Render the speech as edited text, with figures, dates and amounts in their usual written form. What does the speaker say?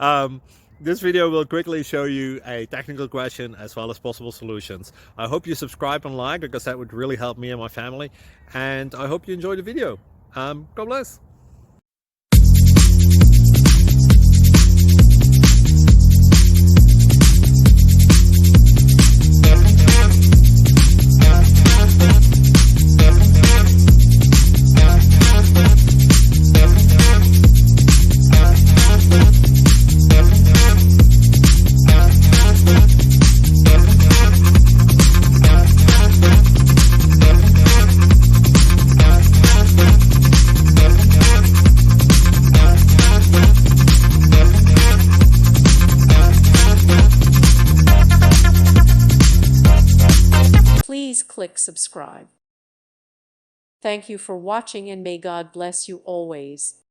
um, this video will quickly show you a technical question as well as possible solutions. I hope you subscribe and like, because that would really help me and my family. And I hope you enjoy the video. God bless. Please click subscribe. Thank you for watching and may God bless you always.